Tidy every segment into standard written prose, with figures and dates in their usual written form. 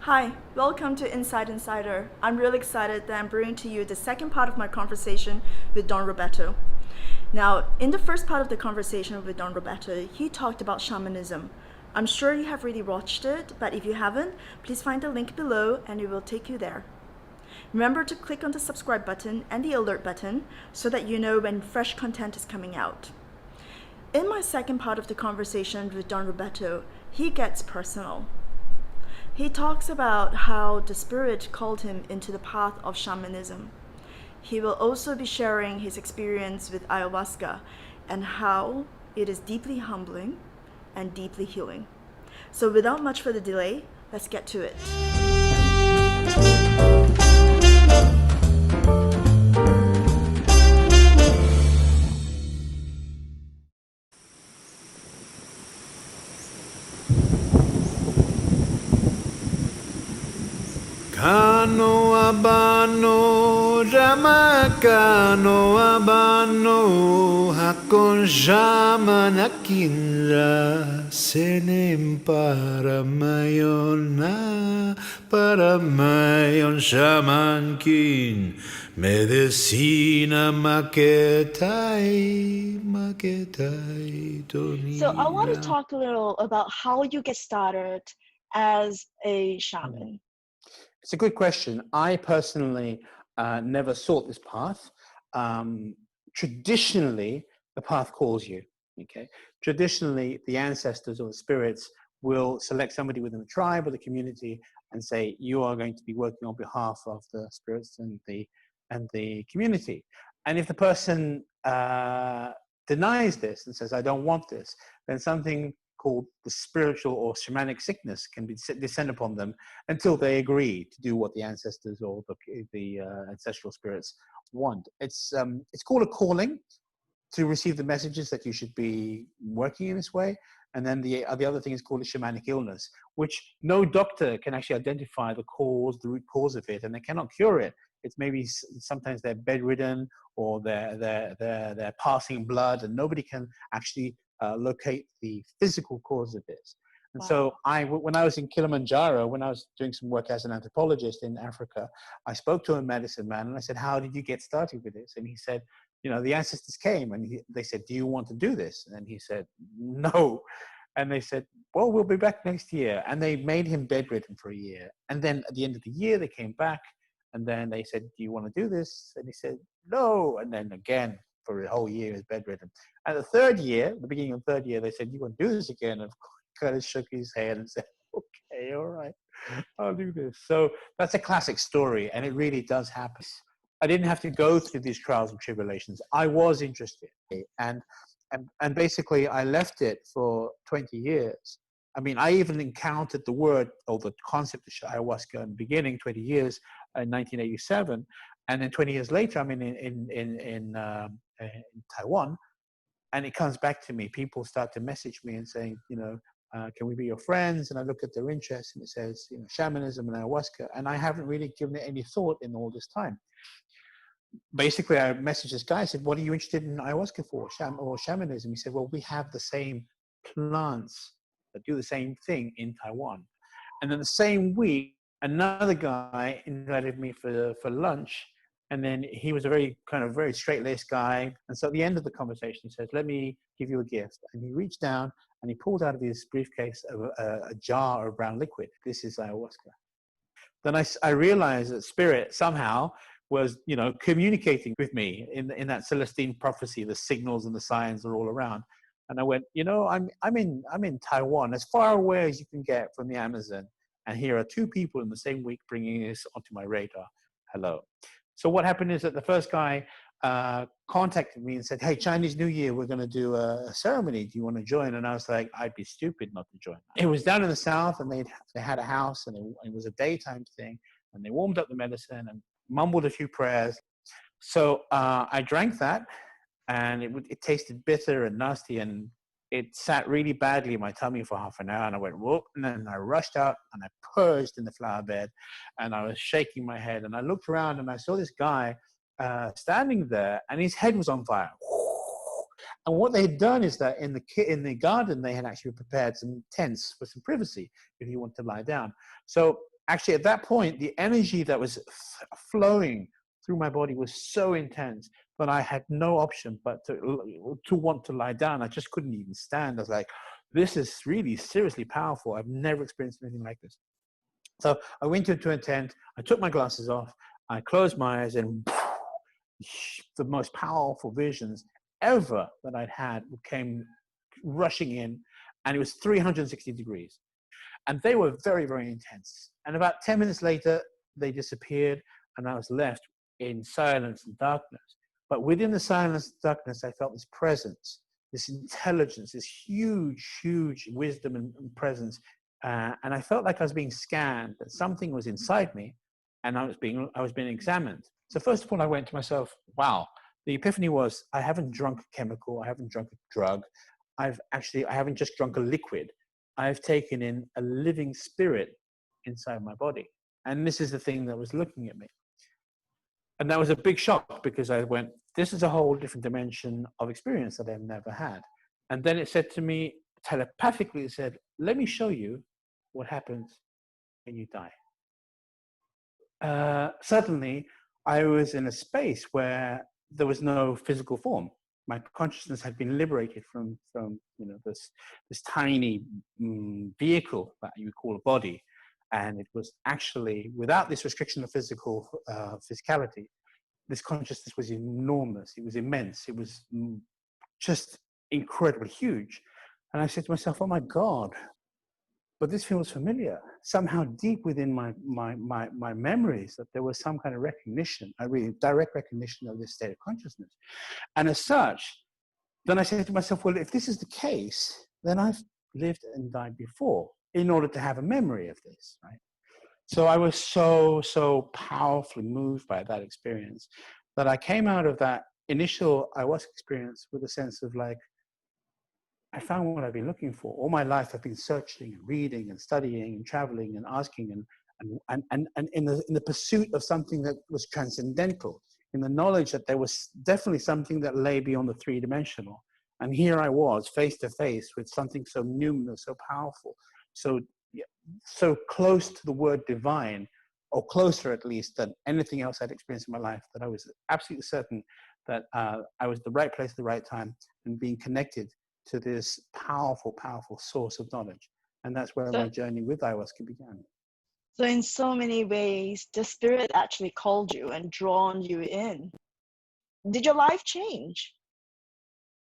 Hi, welcome to Inside Insider. I'm really excited that I'm bringing to you the second part of my conversation with Don Roberto. Now, in the first part of the conversation with Don Roberto, he talked about shamanism. I'm sure you have already watched it, but if you haven't, please find the link below and it will take you there. Remember to click on the subscribe button and the alert button so that you know when fresh content is coming out. In my second part of the conversation with Don Roberto, he gets personal. He talks about how the spirit called him into the path of shamanism. He will also be sharing his experience with ayahuasca and how it is deeply humbling and deeply healing. So without much further delay, let's get to it. Kano abano, rama kano abano, hakon shaman akinra, senem para mayon shaman kin, medicina maketai, So I want to tonira. talk a little about how you get started as a shaman. It's a good question. I personally never sought this path. Traditionally, the path calls you. Okay. Traditionally, the ancestors or the spirits will select somebody within the tribe or the community and say, "You are going to be working on behalf of the spirits and the community." And if the person denies this and says, "I don't want this," then something called the spiritual or shamanic sickness can descend upon them until they agree to do what the ancestors or the ancestral spirits want. It's called a calling to receive the messages that you should be working in this way. And then the other thing is called a shamanic illness, which no doctor can actually identify the root cause of it, and they cannot cure it. It's maybe sometimes they're bedridden or they're passing blood, and nobody can actually locate the physical cause of this. And so when I was in Kilimanjaro, when I was doing some work as an anthropologist in Africa, I spoke to a medicine man and I said, "How did you get started with this?" And he said, the ancestors came and they said, "Do you want to do this?" And he said, "No." And they said, "Well, we'll be back next year." And they made him bedridden for a year. And then at the end of the year, they came back and then they said, "Do you want to do this?" And he said, "No." And then again, for a whole year, he was bedridden. And the third year, the beginning of the third year, they said, "You want to do this again?" And kind of shook his head and said, "Okay, all right, I'll do this." So that's a classic story, and it really does happen. I didn't have to go through these trials and tribulations. I was interested, and basically I left it for 20 years. I mean, I even encountered the word or the concept of ayahuasca in the beginning, 20 years in 1987, and then 20 years later, I'm in Taiwan, and it comes back to me. People start to message me and saying, can we be your friends? And I look at their interests, and it says, shamanism and ayahuasca, and I haven't really given it any thought in all this time. Basically, I messaged this guy. I said, "What are you interested in ayahuasca for, or shamanism?" He said, "Well, we have the same plants that do the same thing in Taiwan." And then the same week, another guy invited me for lunch, and then he was a very straight-laced guy. And so at the end of the conversation, he says, "Let me give you a gift." And he reached down and he pulled out of his briefcase a jar of brown liquid. This is ayahuasca. Then I realized that spirit somehow was, communicating with me in that Celestine prophecy. The signals and the signs are all around. And I went, I'm in Taiwan, as far away as you can get from the Amazon. And here are two people in the same week bringing this onto my radar. Hello. So what happened is that the first guy contacted me and said, "Hey, Chinese New Year, we're going to do a ceremony. Do you want to join?" And I was like, I'd be stupid not to join. It was down in the south, and they had a house, and it was a daytime thing, and they warmed up the medicine and mumbled a few prayers. So I drank that, and it tasted bitter and nasty, and it sat really badly in my tummy for half an hour, and I went, whoop, and then I rushed out and I purged in the flower bed, and I was shaking my head, and I looked around and I saw this guy standing there, and his head was on fire. And what they had done is that in the garden, they had actually prepared some tents for some privacy if you want to lie down. So actually, at that point, the energy that was flowing through my body was so intense that I had no option but to want to lie down. I just couldn't even stand. I was like, this is really seriously powerful. I've never experienced anything like this. So I went into a tent, I took my glasses off, I closed my eyes, and the most powerful visions ever that I'd had came rushing in, and it was 360 degrees. And they were very, very intense. And about 10 minutes later, they disappeared, and I was left in silence and darkness. But within the silence and darkness, I felt this presence, this intelligence, this huge, huge wisdom and presence. And I felt like I was being scanned, that something was inside me, and I was being examined. So first of all, I went to myself, wow, the epiphany was, I haven't drunk a chemical, I haven't drunk a drug, I haven't just drunk a liquid. I've taken in a living spirit inside my body. And this is the thing that was looking at me. And that was a big shock, because I went, this is a whole different dimension of experience that I've never had. And then it said to me, telepathically, it said, let me show you what happens when you die. Suddenly, I was in a space where there was no physical form. My consciousness had been liberated from this tiny vehicle that you call a body, and it was actually, without this restriction of physicality, this consciousness was enormous. It was immense. It was just incredibly huge. And I said to myself, "Oh my God!" But this feels familiar. Somehow deep within my memories, that there was some kind of recognition, a really direct recognition of this state of consciousness. And as such, then I said to myself, well, if this is the case, then I've lived and died before in order to have a memory of this, right? So I was so powerfully moved by that experience that I came out of that initial ayahuasca experience with a sense of like, I found what I've been looking for. All my life, I've been searching and reading and studying and traveling and asking and in the pursuit of something that was transcendental, in the knowledge that there was definitely something that lay beyond the three-dimensional. And here I was, face to face with something so numinous, so powerful, so close to the word divine, or closer at least than anything else I'd experienced in my life, that I was absolutely certain that I was at the right place at the right time and being connected to this powerful, powerful source of knowledge. And that's where my journey with ayahuasca began. So in so many ways, the spirit actually called you and drawn you in. Did your life change?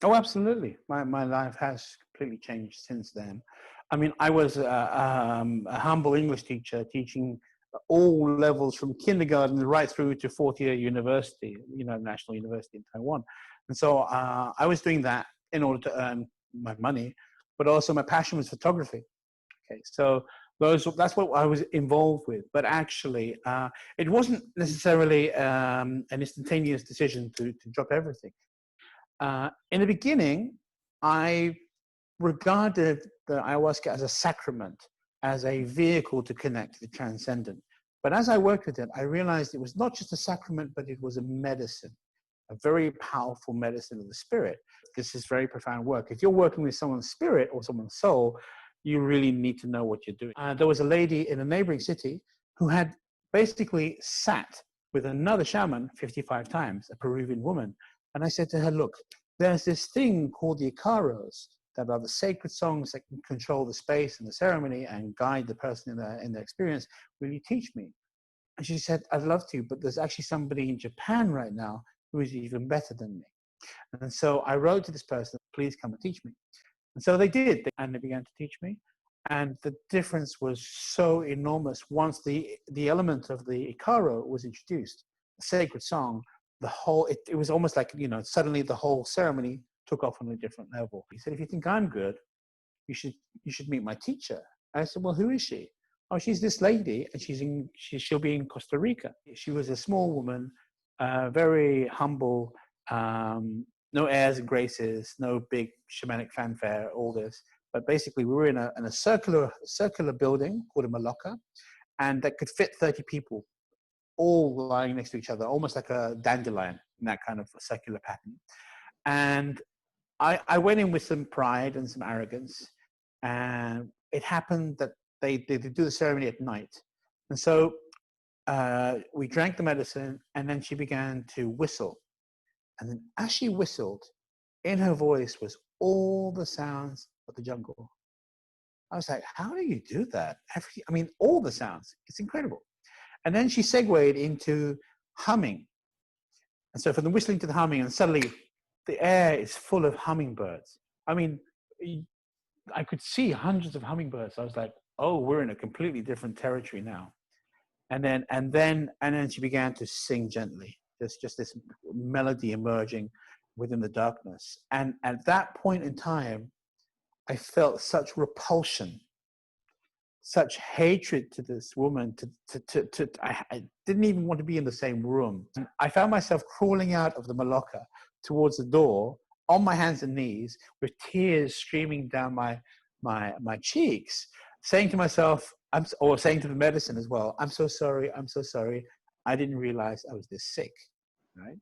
Oh, absolutely. My life has completely changed since then. I mean, I was a humble English teacher teaching all levels from kindergarten right through to fourth-year university, National University in Taiwan. And so I was doing that in order to earn my money, but also my passion was photography. Okay, so that's what I was involved with. But actually, it wasn't necessarily an instantaneous decision to drop everything. In the beginning, I regarded the ayahuasca as a sacrament, as a vehicle to connect to the transcendent. But as I worked with it, I realized it was not just a sacrament, but it was a medicine, a very powerful medicine of the spirit. This is very profound work. If you're working with someone's spirit or someone's soul, you really need to know what you're doing. There was a lady in a neighboring city who had basically sat with another shaman 55 times, a Peruvian woman. And I said to her, look, there's this thing called the Icaros that are the sacred songs that can control the space and the ceremony and guide the person in their experience. Will you teach me? And she said, I'd love to, but there's actually somebody in Japan right now who is even better than me. And so I wrote to this person, please come and teach me. And so they did, and they began to teach me. And the difference was so enormous once the element of the Ikaro was introduced, the sacred song, it was almost like, suddenly the whole ceremony took off on a different level. He said, if you think I'm good, you should meet my teacher. I said, well, who is she? Oh, she's this lady, and she'll be in Costa Rica. She was a small woman, very humble, no airs and graces, no big shamanic fanfare, all this. But basically, we were in a circular building called a maloca, and that could fit 30 people, all lying next to each other, almost like a dandelion in that kind of circular pattern. And I went in with some pride and some arrogance, and it happened that they do the ceremony at night. And so we drank the medicine, and then she began to whistle. And then as she whistled, in her voice was all the sounds of the jungle. I was like, how do you do that? I mean, all the sounds. It's incredible. And then she segued into humming. And so from the whistling to the humming, and suddenly the air is full of hummingbirds. I mean, I could see hundreds of hummingbirds. I was like, oh, we're in a completely different territory now. And then she began to sing gently. There's just this melody emerging within the darkness. And at that point in time, I felt such repulsion, such hatred to this woman. I didn't even want to be in the same room. I found myself crawling out of the maloka towards the door on my hands and knees with tears streaming down my cheeks, saying to myself, or saying to the medicine as well, I'm so sorry, I didn't realize I was this sick, right?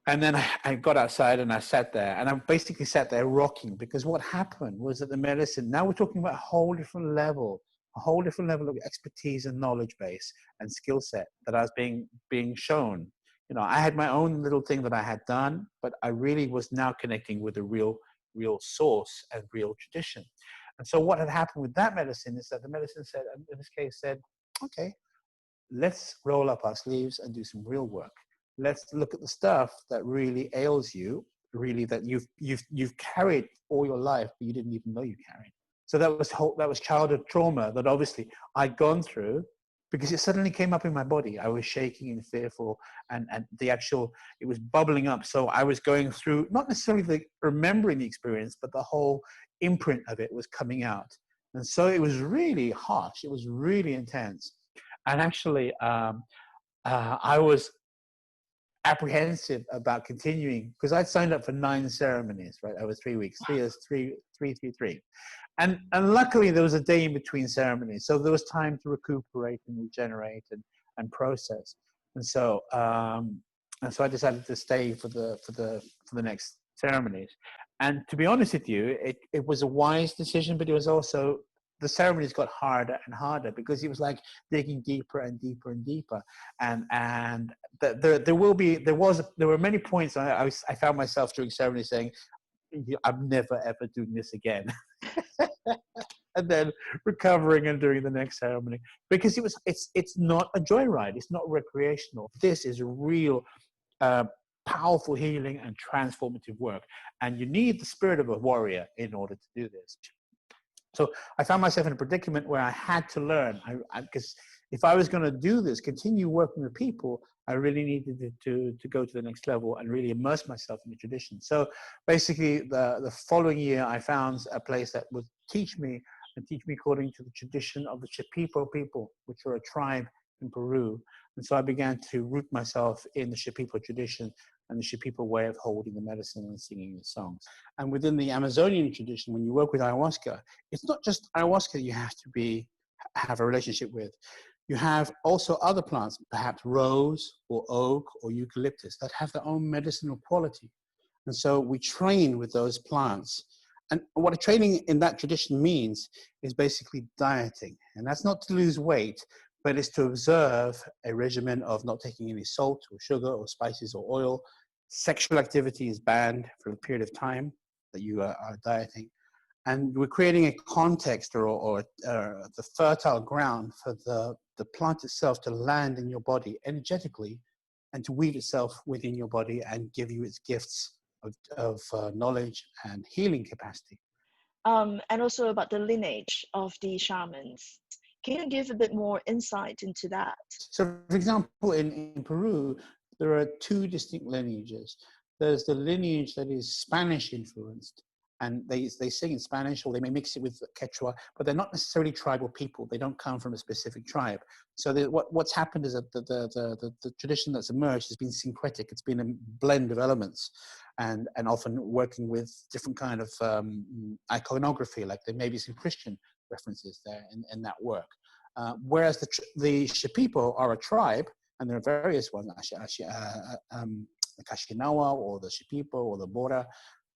And then I got outside and I sat there, and I basically sat there rocking, because what happened was that the medicine, now we're talking about a whole different level of expertise and knowledge base and skill set that I was being shown. You know, I had my own little thing that I had done, but I really was now connecting with the real source and real tradition. And so what had happened with that medicine is that the medicine said, in this case said, okay, let's roll up our sleeves and do some real work. Let's look at the stuff that really ails you, really that you've carried all your life, but you didn't even know you carried. So that was childhood trauma that obviously I'd gone through, because it suddenly came up in my body. I was shaking and fearful, and it was bubbling up. So I was going through, not necessarily remembering the experience, but the whole imprint of it was coming out. And so it was really harsh. It was really intense. And actually, I was apprehensive about continuing, because I'd signed up for 9 ceremonies, right, over 3 weeks, 3 years, 3. And luckily there was a day in between ceremonies, so there was time to recuperate and regenerate and process. And so I decided to stay for the next ceremonies. And to be honest with you, it was a wise decision, but it was also, the ceremonies got harder and harder, because it was like digging deeper and deeper and deeper. And there were many points I found myself during ceremony saying, I'm never ever doing this again. And then recovering and doing the next ceremony, because it's not a joyride, it's not recreational. This is real powerful healing and transformative work, and you need the spirit of a warrior in order to do this. So I found myself in a predicament where I had to learn, because if I was going to do this, continue working with people, I really needed to go to the next level and really immerse myself in the tradition. So basically, the following year, I found a place that would teach me according to the tradition of the Shipibo people, which are a tribe in Peru. And so I began to root myself in the Shipibo tradition and the Shipibo way of holding the medicine and singing the songs. And within the Amazonian tradition, when you work with ayahuasca, it's not just ayahuasca you have to have a relationship with. You have also other plants, perhaps rose or oak or eucalyptus, that have their own medicinal quality. And so we train with those plants. And what a training in that tradition means is basically dieting. And that's not to lose weight, but it's to observe a regimen of not taking any salt or sugar or spices or oil. Sexual activity is banned for a period of time that you are dieting. And we're creating a context or the fertile ground for the plant itself to land in your body energetically and to weave itself within your body and give you its gifts of knowledge and healing capacity. And also about the lineage of the shamans. Can you give a bit more insight into that? So, for example, in Peru, there are 2 distinct lineages. There's the lineage that is Spanish influenced, and they sing in Spanish, or they may mix it with Quechua, but they're not necessarily tribal people. They don't come from a specific tribe. So what's happened is that the tradition that's emerged has been syncretic. It's been a blend of elements, and often working with different kind of iconography, like there may be some Christian references there in that work. Whereas the Shipibo are a tribe, and there are various ones, the Kashinawa or the Shipibo or the Bora.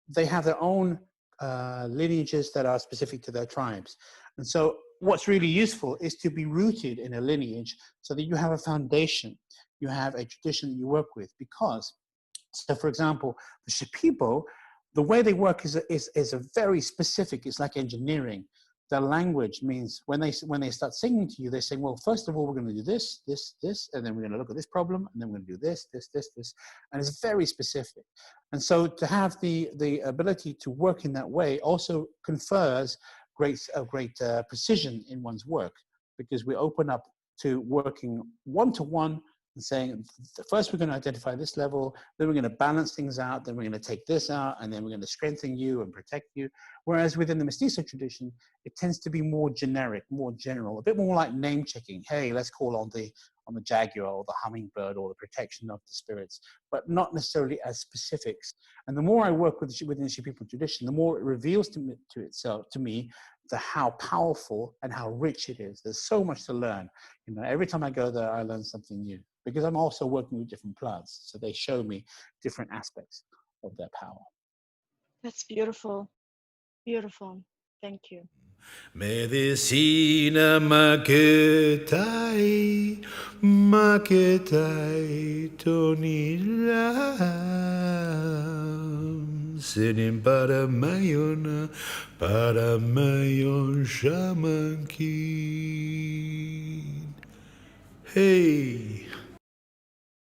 They have their own lineages that are specific to their tribes. And so what's really useful is to be rooted in a lineage so that you have a foundation, you have a tradition that you work with. Because, so for example, the Shipibo, the way they work is a very specific, it's like engineering. The language means when they start singing to you, they say, well, first of all, we're going to do this, this, this, and then we're going to look at this problem, and then we're going to do this, this, this, this, and it's very specific. And so to have the ability to work in that way also confers great precision in one's work, because we open up to working one-to-one and saying, first we're going to identify this level, then we're going to balance things out, then we're going to take this out, and then we're going to strengthen you and protect you. Whereas within the mestizo tradition, it tends to be more generic, more general, a bit more like name checking. Hey, let's call on the jaguar or the hummingbird or the protection of the spirits, but not necessarily as specifics. And the more I work within the Shipibo tradition, the more it reveals to me how powerful and how rich it is. There's so much to learn. You know, every time I go there, I learn something new, because I'm also working with different plants. So they show me different aspects of their power. That's beautiful. Beautiful. Thank you. Medicina maketai, maketai tonilam. Sinin para mayon shaman kin. Hey.